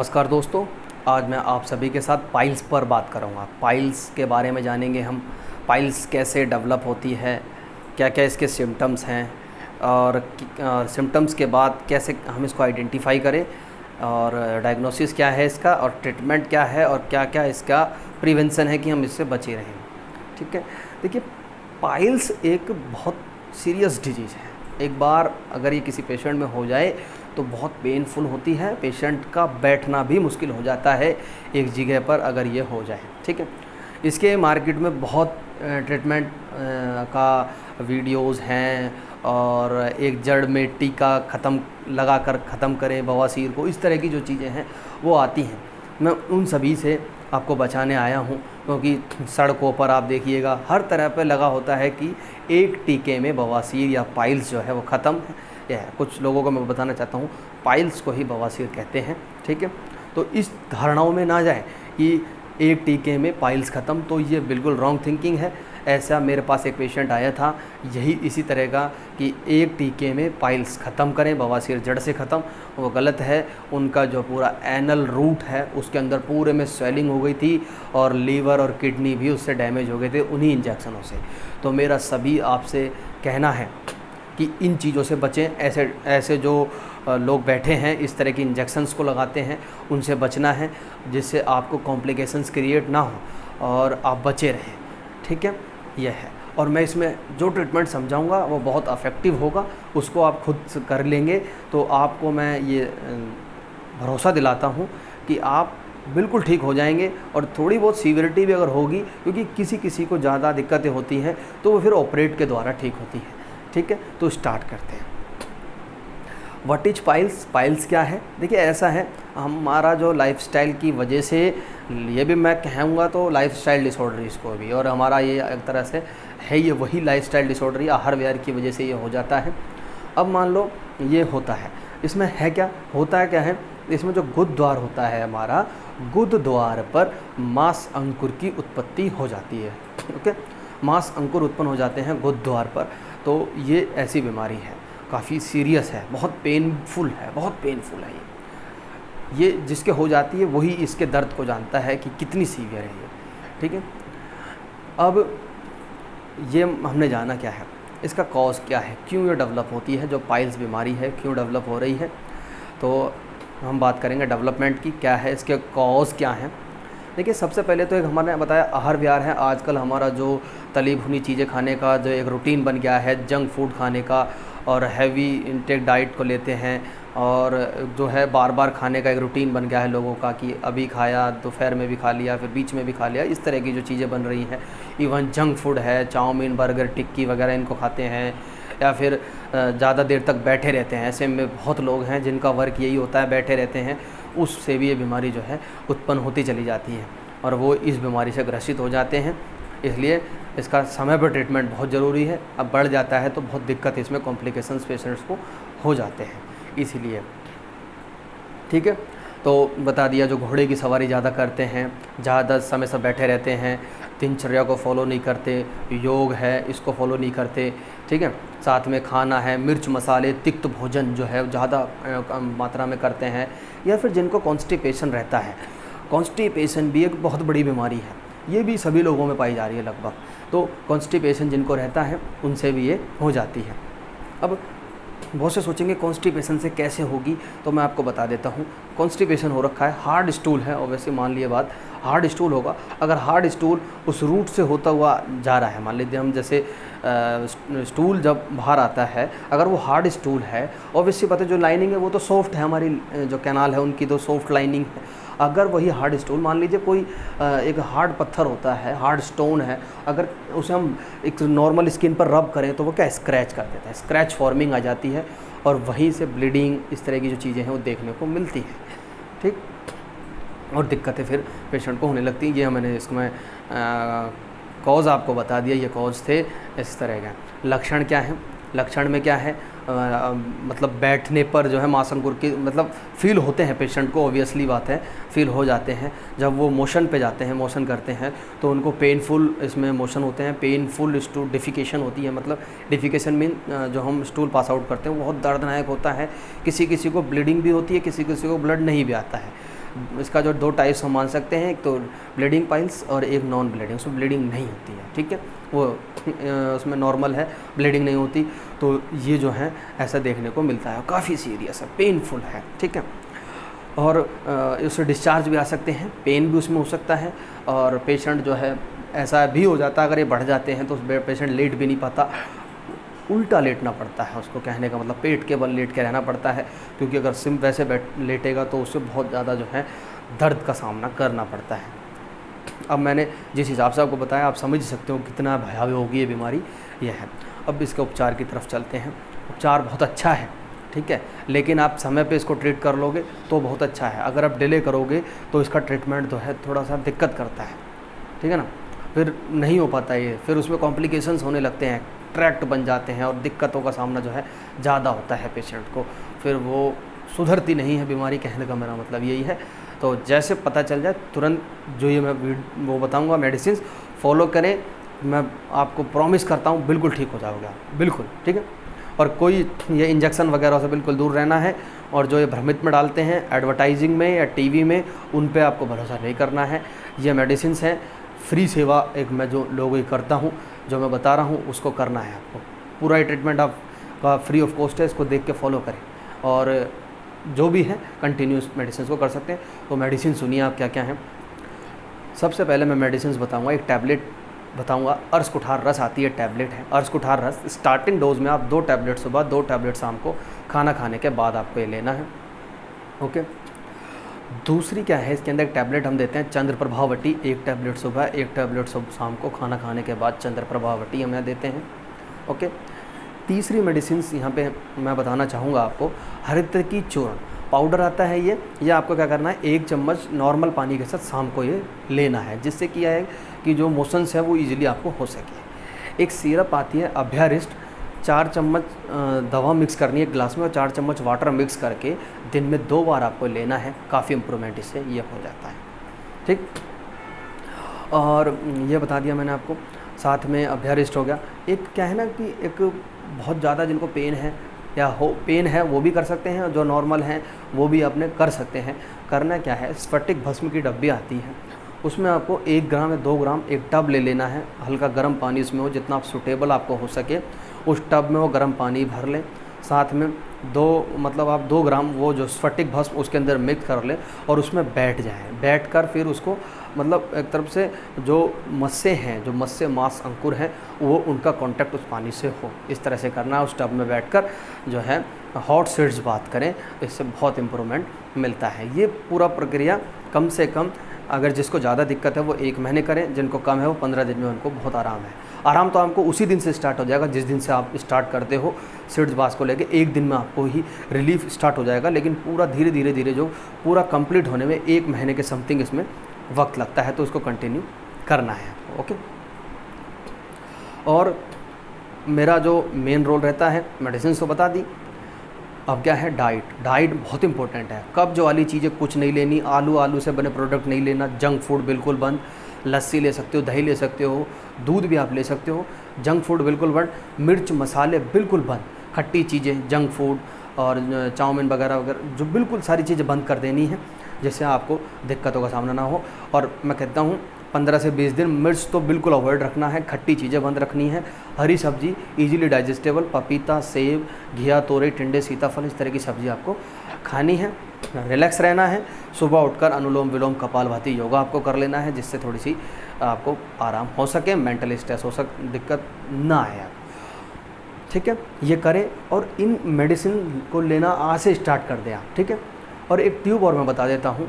नमस्कार दोस्तों, आज मैं आप सभी के साथ पाइल्स पर बात करूँगा। पाइल्स के बारे में जानेंगे हम। पाइल्स कैसे डेवलप होती है, क्या क्या इसके सिम्टम्स हैं और सिम्टम्स के बाद कैसे हम इसको आइडेंटिफाई करें और डायग्नोसिस क्या है इसका और ट्रीटमेंट क्या है और क्या क्या इसका प्रिवेंशन है कि हम इससे बचे रहें। ठीक है, देखिए पाइल्स एक बहुत सीरियस डिजीज़ है। एक बार अगर ये किसी पेशेंट में हो जाए तो बहुत पेनफुल होती है, पेशेंट का बैठना भी मुश्किल हो जाता है एक जगह पर अगर ये हो जाए। ठीक है, इसके मार्केट में बहुत ट्रीटमेंट का वीडियोस हैं और एक जड़ में टीका लगाकर ख़त्म करें बवासीर को, इस तरह की जो चीज़ें हैं वो आती हैं। मैं उन सभी से आपको बचाने आया हूं, क्योंकि सड़कों पर आप देखिएगा हर तरह पे लगा होता है कि एक टीके में बवासीर या पाइल्स जो है वो ख़त्म है। कुछ लोगों को मैं बताना चाहता हूँ, पाइल्स को ही बवासीर कहते हैं। ठीक है, तो इस धारणाओं में ना जाएं कि एक टीके में पाइल्स ख़त्म, तो ये बिल्कुल रॉन्ग थिंकिंग है। ऐसा मेरे पास एक पेशेंट आया था यही इसी तरह का कि एक टीके में पाइल्स ख़त्म करें, बवासीर जड़ से ख़त्म, वो गलत है। उनका जो पूरा एनल रूट है उसके अंदर पूरे में स्वेलिंग हो गई थी और लीवर और किडनी भी उससे डैमेज हो गए थे उन्हीं इंजेक्शनों से। तो मेरा सभी आपसे कहना है कि इन चीज़ों से बचें। ऐसे जो लोग बैठे हैं इस तरह की इंजेक्शन्स को लगाते हैं, उनसे बचना है, जिससे आपको कॉम्प्लिकेशंस क्रिएट ना हो और आप बचे रहें। ठीक है, यह है। और मैं इसमें जो ट्रीटमेंट समझाऊंगा वो बहुत इफ़ेक्टिव होगा, उसको आप खुद कर लेंगे तो आपको मैं ये भरोसा दिलाता हूँ कि आप बिल्कुल ठीक हो जाएंगे। और थोड़ी बहुत सीवियरिटी भी अगर होगी, क्योंकि किसी किसी को ज़्यादा दिक्कतें होती हैं तो वो फिर ऑपरेट के द्वारा ठीक होती है। ठीक है, तो स्टार्ट करते हैं। What is piles? पाइल्स क्या है? देखिए ऐसा है, हमारा जो लाइफस्टाइल की वजह से, ये भी मैं कहूँगा तो लाइफस्टाइल डिसऑर्डर इसको भी, और हमारा ये एक तरह से है, ये वही लाइफस्टाइल डिसऑर्डर या आहार विहार की वजह से ये हो जाता है। अब मान लो ये होता है, इसमें है क्या होता है, क्या है इसमें जो गुद द्वार होता है, हमारा गुद द्वार पर मांस अंकुर की उत्पत्ति हो जाती है। ओके, मांस अंकुर उत्पन्न हो जाते हैं गुद द्वार पर। तो ये ऐसी बीमारी है, काफ़ी सीरियस है, बहुत पेनफुल है, बहुत पेनफुल है। ये जिसके हो जाती है वही इसके दर्द को जानता है कि कितनी सीवियर है ये। ठीक है, अब ये हमने जाना क्या है, इसका कॉज क्या है, क्यों ये डेवलप होती है, जो पाइल्स बीमारी है क्यों डेवलप हो रही है। तो हम बात करेंगे डेवलपमेंट की, क्या है इसके कॉज क्या हैं। देखिए सबसे पहले तो एक हमारे बताया आहार विहार है। आजकल हमारा जो तली भुनी चीज़ें खाने का जो एक रूटीन बन गया है, जंक फूड खाने का, और हैवी इंटेक डाइट को लेते हैं, और जो है बार बार खाने का एक रूटीन बन गया है लोगों का कि अभी खाया, दोपहर में भी खा लिया, फिर बीच में भी खा लिया, इस तरह की जो चीज़ें बन रही हैं। इवन जंक फूड है, चाउमीन, बर्गर, टिक्की वगैरह इनको खाते हैं, या फिर ज़्यादा देर तक बैठे रहते हैं। ऐसे में बहुत लोग हैं जिनका वर्क यही होता है, बैठे रहते हैं, उससे भी ये बीमारी जो है उत्पन्न होती चली जाती है और वो इस बीमारी से ग्रसित हो जाते हैं। इसलिए इसका समय पर ट्रीटमेंट बहुत ज़रूरी है। अब बढ़ जाता है तो बहुत दिक्कत इसमें कॉम्प्लिकेशंस पेशेंट्स को हो जाते हैं, इसीलिए। ठीक है, तो बता दिया, जो घोड़े की सवारी ज़्यादा करते हैं, ज़्यादा समय से बैठे रहते हैं, दिनचर्या को फॉलो नहीं करते, योग है इसको फॉलो नहीं करते। ठीक है, साथ में खाना है, मिर्च मसाले तिक्त भोजन जो है ज़्यादा मात्रा में करते हैं, या फिर जिनको कॉन्स्टिपेशन रहता है। कॉन्स्टिपेशन भी एक बहुत बड़ी बीमारी है, ये भी सभी लोगों में पाई जा रही है लगभग। तो कॉन्स्टिपेशन जिनको रहता है उनसे भी ये हो जाती है। अब बहुत से सोचेंगे कॉन्स्टिपेशन से कैसे होगी, तो मैं आपको बता देता हूँ। कॉन्स्टिपेशन हो रखा है, हार्ड स्टूल है, ऑब्वियसली मान लिए बात, हार्ड स्टूल होगा। अगर हार्ड स्टूल उस रूट से होता हुआ जा रहा है, मान लीजिए हम जैसे स्टूल जब बाहर आता है, अगर वो हार्ड स्टूल है, ऑब्वियसली बात है जो लाइनिंग है वो तो सॉफ्ट है, हमारी जो कैनाल है उनकी तो सॉफ्ट लाइनिंग है। अगर वही हार्ड स्टूल, मान लीजिए कोई एक हार्ड पत्थर होता है, हार्ड स्टोन है, अगर उसे हम एक नॉर्मल स्किन पर रब करें तो वो क्या स्क्रैच कर देता है, स्क्रैच फॉर्मिंग आ जाती है और वहीं से ब्लीडिंग, इस तरह की जो चीज़ें हैं वो देखने को मिलती हैं। ठीक, और दिक्कतें फिर पेशेंट को होने लगती हैं। ये मैंने इसमें कॉज आपको बता दिया, ये कॉज थे इस तरह के। लक्षण क्या है, लक्षण में क्या है, मतलब बैठने पर जो है मांस अंकुर की मतलब फील होते हैं पेशेंट को, ऑब्वियसली बात है फील हो जाते हैं। जब वो मोशन पे जाते हैं, मोशन करते हैं तो उनको पेनफुल इसमें मोशन होते हैं, पेनफुल स्टूल डिफिकेशन होती है। मतलब डिफिकेशन मीन जो हम स्टूल पास आउट करते हैं वो बहुत दर्दनाक होता है। किसी किसी को ब्लीडिंग भी होती है, किसी किसी को ब्लड नहीं भी आता है। इसका जो 2 टाइप्स हम मान सकते हैं, एक तो ब्लीडिंग पाइल्स और एक नॉन ब्लीडिंग। उसमें ब्लीडिंग नहीं होती है, ठीक है, वो उसमें नॉर्मल है, ब्लीडिंग नहीं होती। तो ये जो है ऐसा देखने को मिलता है, काफ़ी सीरियस है, पेनफुल है, ठीक है। और उससे डिस्चार्ज भी आ सकते हैं, पेन भी उसमें हो सकता है, और पेशेंट जो है ऐसा भी हो जाता है अगर ये बढ़ जाते हैं तो पेशेंट लेट भी नहीं पाता, उल्टा लेटना पड़ता है उसको, कहने का मतलब पेट के बल लेट के रहना पड़ता है, क्योंकि अगर सिम वैसे लेटेगा तो उससे बहुत ज़्यादा जो है दर्द का सामना करना पड़ता है। अब मैंने जिस हिसाब से आपको बताया, आप समझ सकते हो कितना भयावह होगी ये बीमारी ये है। अब इसके उपचार की तरफ चलते हैं। उपचार बहुत अच्छा है, ठीक है, लेकिन आप समय पे इसको ट्रीट कर लोगे तो बहुत अच्छा है। अगर आप डिले करोगे तो इसका ट्रीटमेंट जो है थोड़ा सा दिक्कत करता है, ठीक है ना, फिर नहीं हो पाता ये, फिर उसमें कॉम्प्लिकेशंस होने लगते हैं, ट्रैक्ट बन जाते हैं और दिक्कतों का सामना जो है ज़्यादा होता है पेशेंट को, फिर वो सुधरती नहीं है बीमारी, कहने का मेरा मतलब यही है। तो जैसे पता चल जाए तुरंत जो ये मैं वो बताऊंगा मेडिसिन फॉलो करें, मैं आपको प्रॉमिस करता हूँ बिल्कुल ठीक हो जाओगे आप, बिल्कुल, ठीक है। और कोई ये इंजेक्शन वगैरह से बिल्कुल दूर रहना है, और जो ये भ्रमित में डालते हैं एडवर्टाइजिंग में या टीवी में, उन पे आपको भरोसा नहीं करना है। ये मेडिसिन हैं, फ्री सेवा एक मैं जो लोगों की करता हूँ, जो मैं बता रहा हूँ उसको करना है आपको। पूरा ही ट्रीटमेंट आपका फ्री ऑफ कॉस्ट है, इसको देख के फॉलो करें, और जो भी है कंटिन्यूस मेडिसिन को कर सकते हैं। तो मेडिसिन सुनिए आप क्या क्या हैं। सबसे पहले मैं मेडिसिन बताऊँगा, एक टैबलेट बताऊंगा, अर्श कुठार रस आती है, टैबलेट है अर्श कुठार रस। स्टार्टिंग डोज में आप 2 टैबलेट सुबह, 2 टैबलेट शाम को खाना खाने के बाद आपको ये लेना है, ओके। दूसरी क्या है, इसके अंदर एक टैबलेट हम देते हैं चंद्र प्रभावटी, 1 टैबलेट सुबह, 1 टैबलेट शाम को खाना खाने के बाद चंद्र प्रभावटी हम यहाँ देते हैं, ओके। तीसरी मेडिसिन यहाँ पे मैं बताना चाहूँगा आपको, हरिद्र की चूर्ण पाउडर आता है ये आपको क्या करना है, 1 चम्मच नॉर्मल पानी के साथ शाम को ये लेना है, जिससे क्या है कि जो मोशंस है वो इजीली आपको हो सके। एक सिरप आती है अभ्यारिष्ट, 4 चम्मच दवा मिक्स करनी है एक गिलास में, और 4 चम्मच वाटर मिक्स करके दिन में 2 बार आपको लेना है, काफ़ी इम्प्रूवमेंट इससे ये हो जाता है, ठीक। और ये बता दिया मैंने आपको, साथ में अभ्यारिष्ट हो गया। एक क्या है ना कि एक बहुत ज़्यादा जिनको पेन है या पेन है वो भी कर सकते हैं, जो नॉर्मल हैं वो भी अपने कर सकते हैं। करना क्या है, स्फटिक भस्म की डब्बी आती है, उसमें आपको 1 ग्राम या 2 ग्राम एक टब ले लेना है, हल्का गर्म पानी उसमें हो, जितना आप सूटेबल आपको हो सके उस टब में वो गर्म पानी भर लें। साथ में 2 ग्राम वो जो स्फटिक भस्म उसके अंदर मिक्स कर लें और उसमें बैठ जाएं। बैठकर फिर उसको मतलब एक तरफ से जो मस्से हैं, जो मस्से मांस अंकुर हैं, वो उनका कांटेक्ट उस पानी से हो, इस तरह से करना है। उस टब में बैठकर जो है हॉट सीड्स बात करें, इससे बहुत इम्प्रूवमेंट मिलता है। ये पूरा प्रक्रिया कम से कम अगर जिसको ज़्यादा दिक्कत है वो 1 महीने करें, जिनको कम है वो 15 दिन में उनको बहुत आराम है। आराम तो आपको उसी दिन से स्टार्ट हो जाएगा जिस दिन से आप स्टार्ट करते हो सीड्स बास को लेके, 1 दिन में आपको ही रिलीफ स्टार्ट हो जाएगा, लेकिन पूरा धीरे धीरे जो पूरा कंप्लीट होने में 1 महीने के समथिंग इसमें वक्त लगता है, तो उसको कंटिन्यू करना है आपको, ओके। और मेरा जो मेन रोल रहता है, मेडिसिन तो बता दी, अब क्या है डाइट बहुत इंपॉर्टेंट है। कब्ज वाली चीज़ें कुछ नहीं लेनी, आलू से बने प्रोडक्ट नहीं लेना, जंक फूड बिल्कुल बंद। लस्सी ले सकते हो, दही ले सकते हो, दूध भी आप ले सकते हो, जंक फूड बिल्कुल बंद, मिर्च मसाले बिल्कुल बंद, खट्टी चीज़ें, जंक फूड और चाउमीन वगैरह जो बिल्कुल सारी चीज़ें बंद कर देनी है, जिससे आपको दिक्कतों का सामना ना हो। और मैं कहता हूँ 15 से 20 दिन मिर्च तो बिल्कुल अवॉइड रखना है, खट्टी चीज़ें बंद रखनी है, हरी सब्जी इजीली डाइजेस्टेबल, पपीता, सेब, घिया, तोरई, टिंडे, सीताफल, इस तरह की सब्जी आपको खानी है। रिलैक्स रहना है, सुबह उठकर अनुलोम विलोम कपालभाति योगा आपको कर लेना है, जिससे थोड़ी सी आपको आराम हो सके, मेंटल स्ट्रेस हो दिक्कत ना आए आप, ठीक है। ये करें और इन मेडिसिन को लेना आज से स्टार्ट कर दें आप, ठीक है। और एक ट्यूब और मैं बता देता हूँ,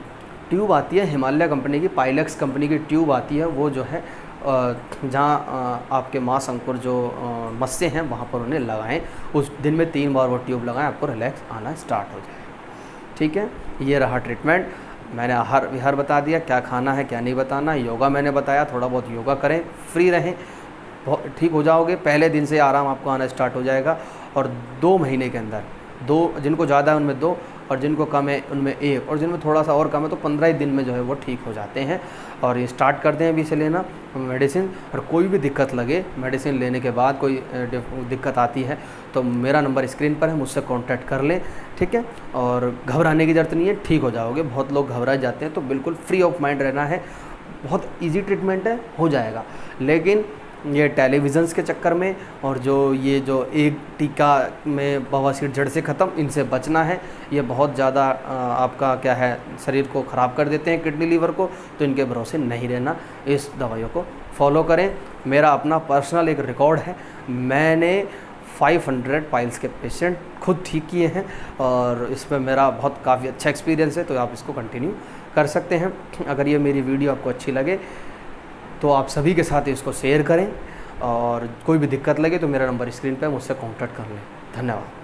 ट्यूब आती है हिमालय कंपनी की, पाइलेक्स कंपनी की ट्यूब आती है, वो जो है जहाँ आपके मांस अंकुर जो मस्से हैं वहाँ पर उन्हें लगाएं, उस दिन में 3 बार वो ट्यूब लगाएं, आपको रिलैक्स आना स्टार्ट हो जाए, ठीक है। ये रहा ट्रीटमेंट। मैंने आहार विहार बता दिया, क्या खाना है क्या नहीं बताना, योगा मैंने बताया, थोड़ा बहुत योगा करें, फ्री रहें, बहुत ठीक हो जाओगे। पहले दिन से आराम आपको आना स्टार्ट हो जाएगा, और 2 महीने के अंदर जिनको ज़्यादा है उनमें 2 और जिनको कम है उनमें 1, और जिनमें थोड़ा सा और कम है तो 15 ही दिन में जो है वो ठीक हो जाते हैं। और ये स्टार्ट करते हैं अभी से लेना मेडिसिन। और कोई भी दिक्कत लगे मेडिसिन लेने के बाद, कोई दिक्कत आती है तो मेरा नंबर स्क्रीन पर है, मुझसे कांटेक्ट कर लें, ठीक है। और घबराने की ज़रूरत नहीं है, ठीक हो जाओगे। बहुत लोग घबरा जाते हैं, तो बिल्कुल फ्री ऑफ माइंड रहना है। बहुत इजी ट्रीटमेंट है, हो जाएगा। लेकिन ये टेलीविज़न्स के चक्कर में और ये जो एक टीका में बवासीर जड़ से ख़त्म, इनसे बचना है। ये बहुत ज़्यादा आपका क्या है, शरीर को ख़राब कर देते हैं, किडनी लीवर को, तो इनके भरोसे नहीं रहना। इस दवाइयों को फॉलो करें। मेरा अपना पर्सनल एक रिकॉर्ड है, मैंने 500 पाइल्स के पेशेंट खुद ठीक किए हैं, और इसमें मेरा बहुत काफ़ी अच्छा एक्सपीरियंस है। तो आप इसको कंटिन्यू कर सकते हैं। अगर ये मेरी वीडियो आपको अच्छी लगे तो आप सभी के साथ इसको शेयर करें, और कोई भी दिक्कत लगे तो मेरा नंबर स्क्रीन पर मुझसे कांटेक्ट कर लें। धन्यवाद।